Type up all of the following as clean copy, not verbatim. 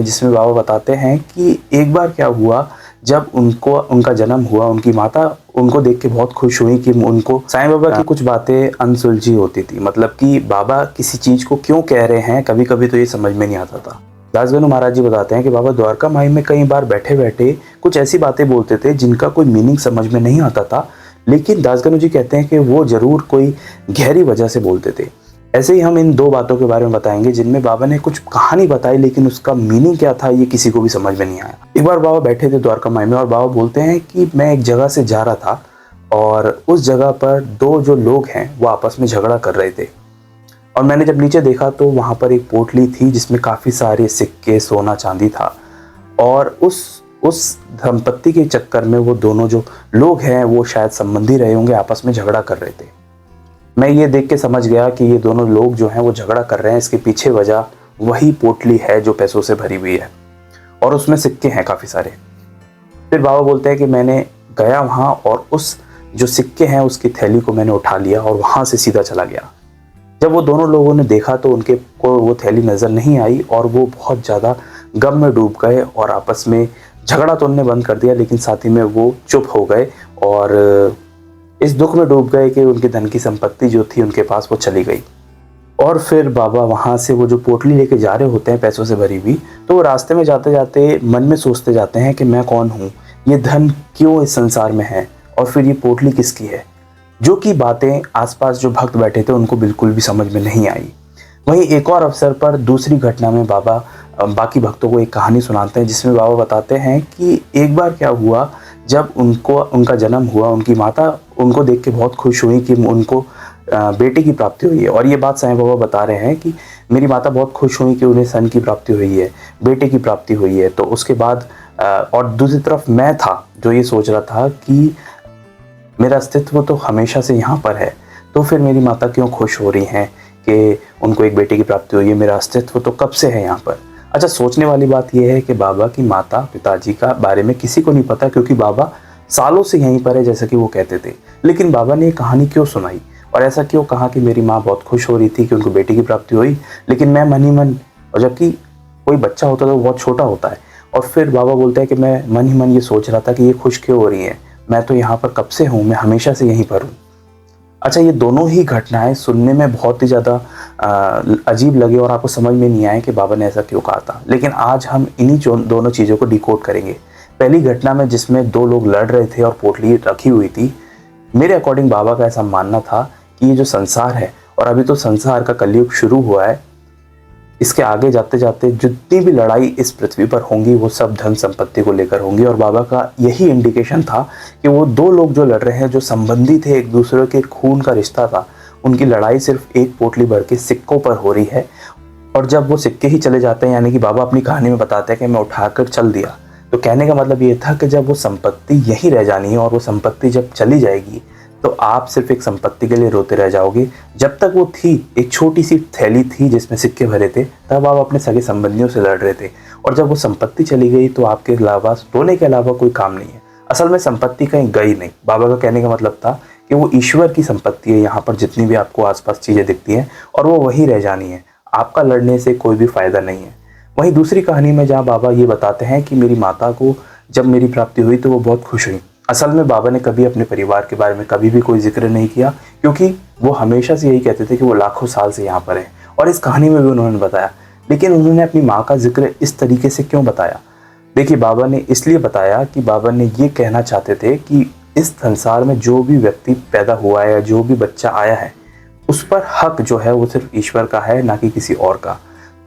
जिसमें बाबा बताते हैं कि एक बार क्या हुआ, जब उनका जन्म हुआ, उनकी माता उनको देख के बहुत खुश हुई कि उनको साईं बाबा की कुछ बातें अनसुलझी होती थी। मतलब कि बाबा किसी चीज़ को क्यों कह रहे हैं, कभी-कभी तो ये समझ में नहीं आता था। दासगणु महाराज जी बताते हैं कि बाबा द्वारका माई में कई बार बैठे-बैठे कुछ ऐसी बातें बोलते थे जिनका कोई मीनिंग समझ में नहीं आता था, लेकिन दासगणु जी कहते हैं कि वो ज़रूर कोई गहरी वजह से बोलते थे। ऐसे ही हम इन 2 बातों के बारे में बताएंगे जिनमें बाबा ने कुछ कहानी बताई, लेकिन उसका मीनिंग क्या था ये किसी को भी समझ में नहीं आया। एक बार बाबा बैठे थे द्वारका माई में और बाबा बोलते हैं कि मैं एक जगह से जा रहा था और उस जगह पर 2 जो लोग हैं वो आपस में झगड़ा कर रहे थे। और मैंने जब नीचे देखा तो वहाँ पर एक पोटली थी जिसमें काफ़ी सारे सिक्के, सोना चांदी था। और उस दंपत्ति के चक्कर में वो दोनों जो लोग हैं वो शायद संबंधी रहे होंगे, आपस में झगड़ा कर रहे थे। मैं ये देख के समझ गया कि ये दोनों लोग जो हैं वो झगड़ा कर रहे हैं, इसके पीछे वजह वही पोटली है जो पैसों से भरी हुई है और उसमें सिक्के हैं काफ़ी सारे। फिर बाबा बोलते हैं कि मैंने गया वहाँ और उस जो सिक्के हैं उसकी थैली को मैंने उठा लिया और वहाँ से सीधा चला गया। जब वो दोनों लोगों ने देखा तो उनके को वो थैली नज़र नहीं आई और वो बहुत ज़्यादा गम में डूब गए और आपस में झगड़ा तो उन्होंने बंद कर दिया, लेकिन साथ ही में वो चुप हो गए और इस दुख में डूब गए कि उनके धन की संपत्ति जो थी उनके पास वो चली गई। और फिर बाबा वहाँ से वो जो पोटली लेके जा रहे होते हैं पैसों से भरी हुई, तो वो रास्ते में जाते जाते मन में सोचते जाते हैं कि मैं कौन हूँ, ये धन क्यों इस संसार में है और फिर ये पोटली किसकी है, जो कि बातें आसपास जो भक्त बैठे थे उनको बिल्कुल भी समझ में नहीं आई। वहीं एक और अवसर पर दूसरी घटना में बाबा बाकी भक्तों को एक कहानी सुनाते हैं जिसमें बाबा बताते हैं कि एक बार क्या हुआ, जब उनका जन्म हुआ, उनकी माता उनको देख के बहुत खुश हुई कि उनको बेटे की प्राप्ति हुई है। और ये बात साईं बाबा बता रहे हैं कि मेरी माता बहुत खुश हुई कि उन्हें सन की प्राप्ति हुई है, बेटे की प्राप्ति हुई है। तो उसके बाद और दूसरी तरफ मैं था जो ये सोच रहा था कि मेरा अस्तित्व तो हमेशा से यहाँ पर है, तो फिर मेरी माता क्यों खुश हो रही हैं कि उनको एक बेटे की प्राप्ति हुई है, मेरा अस्तित्व तो कब से है यहाँ पर। अच्छा, सोचने वाली बात यह है कि बाबा की माता पिताजी का बारे में किसी को नहीं पता, क्योंकि बाबा सालों से यहीं पर है जैसा कि वो कहते थे। लेकिन बाबा ने ये कहानी क्यों सुनाई और ऐसा क्यों कहा कि मेरी माँ बहुत खुश हो रही थी कि उनको बेटी की प्राप्ति हुई, लेकिन मैं मन ही मन, और जबकि कोई बच्चा होता है तो बहुत छोटा होता है। और फिर बाबा बोलते हैं कि मैं मन ही मन ये सोच रहा था कि ये खुश क्यों हो रही है, मैं तो यहाँ पर कब से हूँ, मैं हमेशा से यहीं पर हूँ। अच्छा, ये दोनों ही घटनाएं सुनने में बहुत ही ज़्यादा अजीब लगे और आपको समझ में नहीं आए कि बाबा ने ऐसा क्यों कहा था। लेकिन आज हम इन्हीं दोनों चीज़ों को डिकोड करेंगे। पहली घटना में जिसमें 2 लोग लड़ रहे थे और पोटली रखी हुई थी, मेरे अकॉर्डिंग बाबा का ऐसा मानना था कि ये जो संसार है, और अभी तो संसार का कलयुग शुरू हुआ है, इसके आगे जाते जाते जितनी भी लड़ाई इस पृथ्वी पर होंगी वो सब धन संपत्ति को लेकर होंगी। और बाबा का यही इंडिकेशन था कि वो 2 लोग जो लड़ रहे हैं, जो संबंधी थे, एक दूसरे के खून का रिश्ता था, उनकी लड़ाई सिर्फ एक पोटली भर के सिक्कों पर हो रही है। और जब वो सिक्के ही चले जाते हैं, यानी कि बाबा अपनी कहानी में बताते हैं कि मैं उठाकर चल दिया, तो कहने का मतलब ये था कि जब वो संपत्ति यहीं रह जानी है और वो संपत्ति जब चली जाएगी तो आप सिर्फ एक संपत्ति के लिए रोते रह जाओगे। जब तक वो थी, एक छोटी सी थैली थी जिसमें सिक्के भरे थे, तब आप अपने सगे संबंधियों से लड़ रहे थे। और जब वो संपत्ति चली गई तो आपके अलावा, रोने के अलावा कोई काम नहीं है। असल में संपत्ति कहीं गई नहीं। बाबा का कहने का मतलब था कि वो ईश्वर की संपत्ति है, यहाँ पर जितनी भी आपको आसपास चीज़ें दिखती हैं, और वो वहीं रह जानी है। आपका लड़ने से कोई भी फायदा नहीं है। वहीं दूसरी कहानी में जहाँ बाबा ये बताते हैं कि मेरी माता को जब मेरी प्राप्ति हुई तो वो बहुत खुश हुई। असल में बाबा ने कभी अपने परिवार के बारे में कभी भी कोई जिक्र नहीं किया, क्योंकि वो हमेशा से यही कहते थे कि वो लाखों साल से यहाँ पर है, और इस कहानी में भी उन्होंने बताया। लेकिन उन्होंने अपनी माँ का जिक्र इस तरीके से क्यों बताया? देखिए, बाबा ने इसलिए बताया कि बाबा ने ये कहना चाहते थे कि इस संसार में जो भी व्यक्ति पैदा हुआ है या जो भी बच्चा आया है, उस पर हक जो है वो सिर्फ ईश्वर का है, ना कि किसी और का।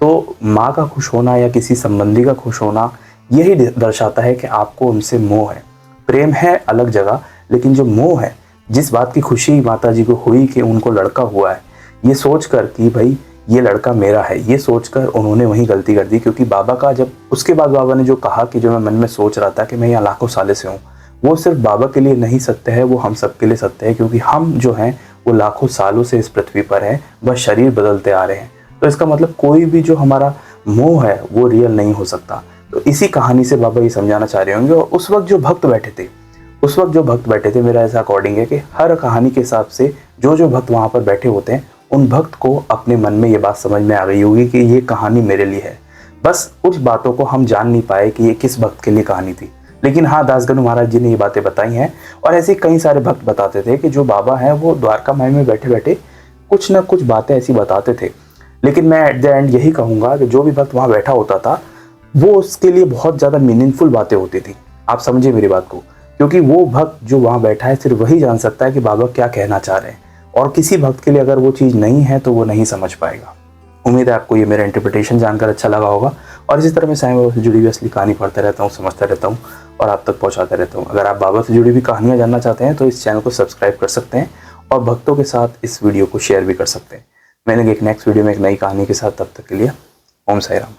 तो माँ का खुश होना या किसी संबंधी का खुश होना यही दर्शाता है कि आपको उनसे मोह है। प्रेम है अलग जगह, लेकिन जो मोह है, जिस बात की खुशी माता जी को हुई कि उनको लड़का हुआ है, ये सोचकर कि भाई ये लड़का मेरा है, ये सोचकर उन्होंने वही गलती कर दी। क्योंकि बाबा का जब उसके बाद बाबा ने जो कहा कि जो मैं मन में सोच रहा था कि मैं यहाँ लाखों सालों से हूँ, वो सिर्फ बाबा के लिए नहीं सत्य है, वो हम सबके लिए सत्य है। क्योंकि हम जो हैं वो लाखों सालों से इस पृथ्वी पर हैं, बस शरीर बदलते आ रहे हैं। तो इसका मतलब कोई भी जो हमारा मोह है वो रियल नहीं हो सकता। तो इसी कहानी से बाबा ये समझाना चाह रहे होंगे। और उस वक्त जो भक्त बैठे थे, मेरा ऐसा अकॉर्डिंग है कि हर कहानी के हिसाब से जो भक्त वहाँ पर बैठे होते हैं, उन भक्त को अपने मन में ये बात समझ में आ गई होगी कि ये कहानी मेरे लिए है। बस उस बातों को हम जान नहीं पाए कि ये किस भक्त के लिए कहानी थी। लेकिन हाँ, दासगणु महाराज जी ने ये बातें बताई हैं और ऐसे कई सारे भक्त बताते थे कि जो बाबा हैं वो द्वारका माई में बैठे बैठे कुछ ना कुछ बातें ऐसी बताते थे। लेकिन मैं एट द एंड यही कहूँगा कि जो भी भक्त वहाँ बैठा होता था वो उसके लिए बहुत ज़्यादा मीनिंगफुल बातें होती थी। आप समझे मेरी बात को, क्योंकि वो भक्त जो वहाँ बैठा है सिर्फ वही जान सकता है कि बाबा क्या कहना चाह रहे हैं, और किसी भक्त के लिए अगर वो चीज़ नहीं है तो वो नहीं समझ पाएगा। उम्मीद है आपको ये मेरा इंटरप्रिटेशन जानकर अच्छा लगा होगा, और इसी तरह मैं साईं बाबा से जुड़ी हुई असली कहानी पढ़ता रहता हूँ, समझता रहता हूँ और आप तक पहुँचाता रहता हूँ। अगर आप बाबा से जुड़ी हुई कहानियाँ जानना चाहते हैं तो इस चैनल को सब्सक्राइब कर सकते हैं और भक्तों के साथ इस वीडियो को शेयर भी कर सकते हैं। मिलेंगे एक नेक्स्ट वीडियो में एक नई कहानी के साथ, तब तक के लिए ओम साई राम।